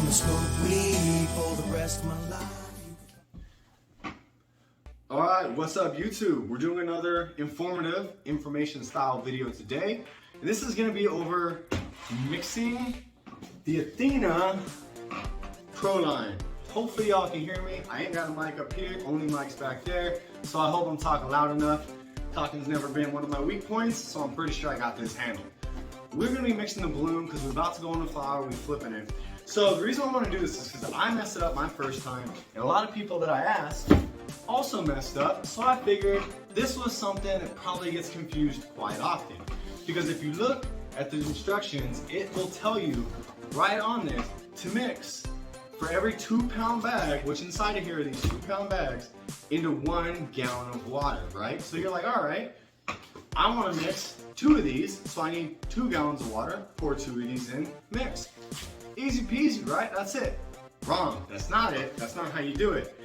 I'ma smoke weed for the rest of my life. Alright, what's up YouTube? We're doing another informative information style video today. And this is going to be over mixing the Athena Pro line. Hopefully y'all can hear me. I ain't got a mic up here, only mic's back there. So I hope I'm talking loud enough. Talking's never been one of my weak points, so I'm pretty sure I got this handled. We're going to be mixing the bloom because we're about to go in the flower, we're flipping it. So the reason I want to do this is because I messed it up my first time, and a lot of people that I asked also messed up, so I figured this was something that probably gets confused quite often. Because if you look at the instructions, it will tell you right on this to mix for every 2-pound bag, which inside of here are these 2-pound bags, into 1 gallon of water, right? So you're like, all right, I want to mix 2 of these, so I need 2 gallons of water, pour 2 of these in, mix. Easy peasy, right? That's it. Wrong, that's not it, that's not how you do it.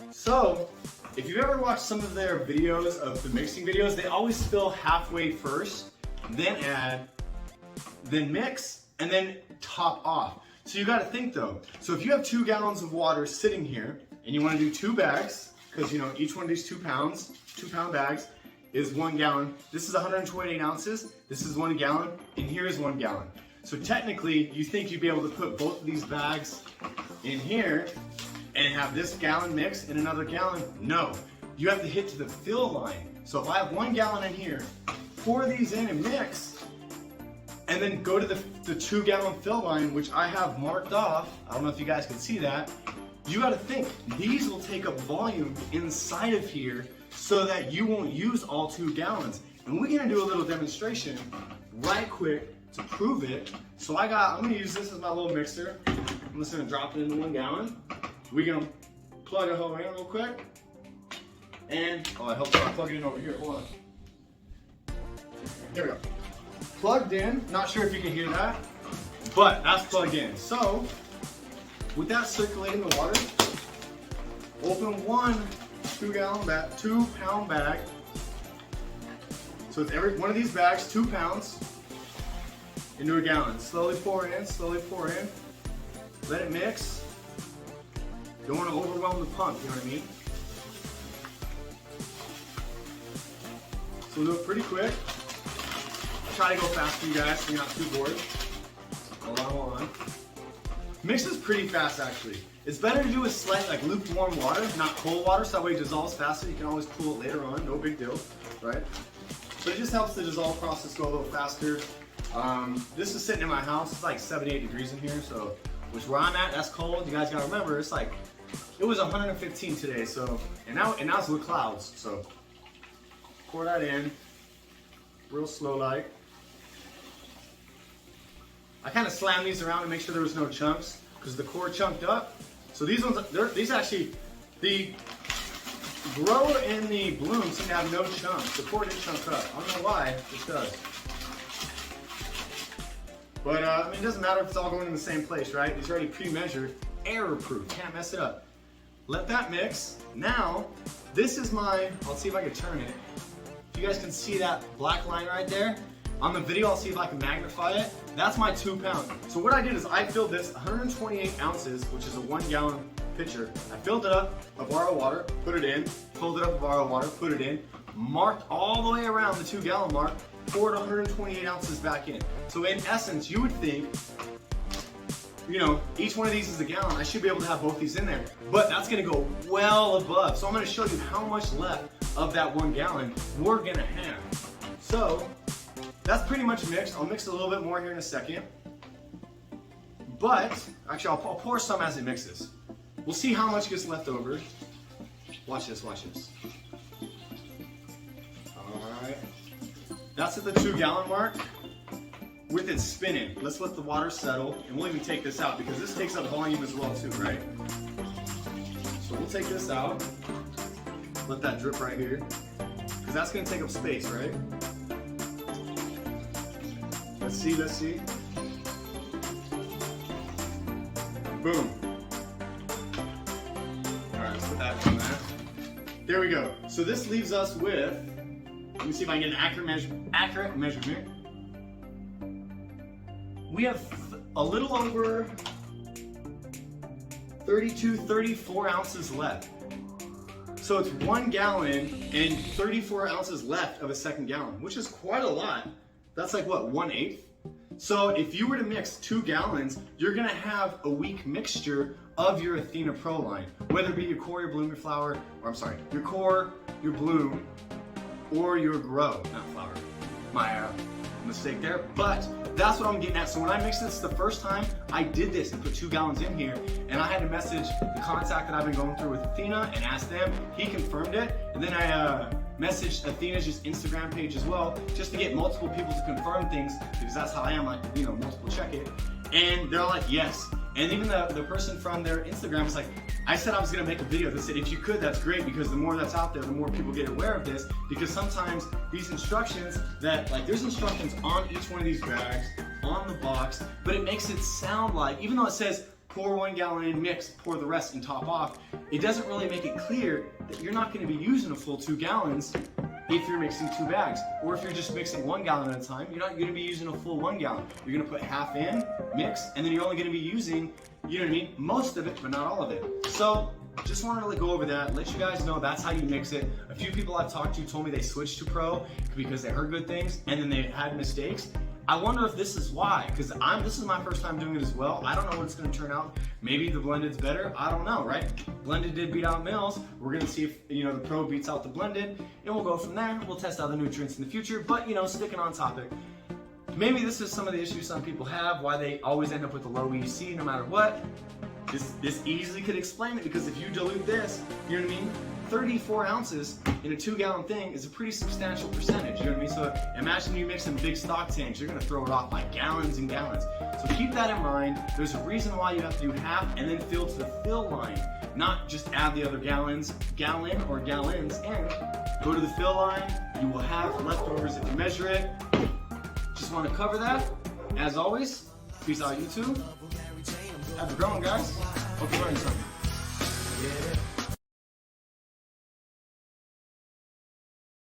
So, if you've ever watched some of their videos of the mixing videos, they always fill halfway first, then add, then mix, and then top off. So you gotta think though. So if you have 2 gallons of water sitting here, and you wanna do 2 bags, because you know each one of these 2-pound bags is 1 gallon. This is 128 ounces, this is 1 gallon, and here is 1 gallon. So technically, you think you'd be able to put both of these bags in here, and have this gallon mix in another gallon? No, you have to hit to the fill line. So if I have 1 gallon in here, pour these in and mix, and then go to the 2-gallon fill line, which I have marked off. I don't know if you guys can see that. You gotta think, these will take up volume inside of here so that you won't use all 2 gallons. And we're gonna do a little demonstration right quick to prove it. So I'm gonna use this as my little mixer. I'm just gonna drop it into 1 gallon. We're gonna plug a hole in real quick. And, I hope I plug it in over here, hold on. There we go. Plugged in, not sure if you can hear that, but that's plugged in. So, with that circulating the water, open 1 2-pound bag. So it's every one of these bags, 2 pounds, into a gallon. Slowly pour in, let it mix. Don't want to overwhelm the pump, you know what I mean? So we'll do it pretty quick. Try to go fast for you guys so you're not too bored. Hold on. Mix is pretty fast actually. It's better to do with slight like lukewarm water, not cold water, so that way it dissolves faster. You can always cool it later on, no big deal, right? But it just helps the dissolve process go a little faster. This is sitting in my house, it's like 78 degrees in here, so, which where I'm at, that's cold. You guys gotta remember, it's like, it was 115 today, so, and now it's with clouds, so. Pour that in, real slow like. I kind of slammed these around to make sure there was no chunks, because the core chunked up. So these ones, these actually, the grow and the bloom seem to have no chunks. The core didn't chunk up. I don't know why, it does. But I mean, it doesn't matter if it's all going in the same place, right? These are already pre-measured, error-proof, can't mess it up. Let that mix. Now, this is my, I'll see if I can turn it. If you guys can see that black line right there, on the video I'll see if I can magnify it. That's my 2-pound. So what I did is I filled this 128 ounces, which is a 1 gallon pitcher. I filled it up of RO water, put it in, filled it up of RO water, put it in, marked all the way around the 2-gallon mark, poured 128 ounces back in. So in essence, you would think, you know, each one of these is a gallon. I should be able to have both these in there, but that's gonna go well above. So I'm gonna show you how much left of that 1 gallon we're gonna have. So that's pretty much mixed. I'll mix a little bit more here in a second. But, actually I'll pour some as it mixes. We'll see how much gets left over. Watch this, watch this. Alright. That's at the 2-gallon mark. With it spinning, let's let the water settle, and we'll even take this out because this takes up volume as well too, right? So we'll take this out, let that drip right here, because that's going to take up space, right? Let's see. Boom. All right, let's put that on that. There we go. So this leaves us with, let me see if I can get an accurate measurement. We have a little over 34 ounces left. So it's 1 gallon and 34 ounces left of a second gallon, which is quite a lot. That's like what, 1/8? So if you were to mix 2 gallons, you're gonna have a weak mixture of your Athena Pro line, whether it be your core, your bloom, your flower, or I'm sorry, your core, your bloom, or your grow, not flower. My mistake there, but that's what I'm getting at. So when I mixed this the first time, I did this and put 2 gallons in here, and I had to message the contact that I've been going through with Athena and ask them. He confirmed it, and then I messaged Athena's just Instagram page as well, just to get multiple people to confirm things, because that's how I am, like, you know, multiple check it. And they're like, yes. And even the person from their Instagram was like, I said I was gonna make a video. They said, if you could, that's great, because the more that's out there, the more people get aware of this, because sometimes these instructions that, like, there's instructions on each one of these bags, on the box, but it makes it sound like, even though it says pour 1 gallon in, mix, pour the rest and top off, it doesn't really make it clear that you're not gonna be using a full 2 gallons if you're mixing 2 bags. Or if you're just mixing 1 gallon at a time, you're not gonna be using a full 1 gallon. You're gonna put half in, mix, and then you're only gonna be using, you know what I mean, most of it, but not all of it. So just wanted to go over that, let you guys know that's how you mix it. A few people I've talked to told me they switched to Pro because they heard good things and then they had mistakes. I wonder if this is why, because this is my first time doing it as well. I don't know what it's going to turn out. Maybe the blended's better. I don't know, right? Blended did beat out Mills. We're going to see if, you know, the Pro beats out the blended, and we'll go from there. We'll test out the nutrients in the future, but, you know, sticking on topic. Maybe this is some of the issues some people have, why they always end up with a low EC no matter what. This easily could explain it, because if you dilute this, you know what I mean? 34 ounces in a 2 gallon thing is a pretty substantial percentage, you know what I mean? So imagine you mix in big stock tanks, you're gonna throw it off by gallons and gallons. So keep that in mind. There's a reason why you have to do half and then fill to the fill line, not just add the other gallons, gallon or gallons in. Go to the fill line, you will have leftovers if you measure it. Just wanna cover that. As always, peace out YouTube. Have a good one, guys. Hope you learned something. Yeah.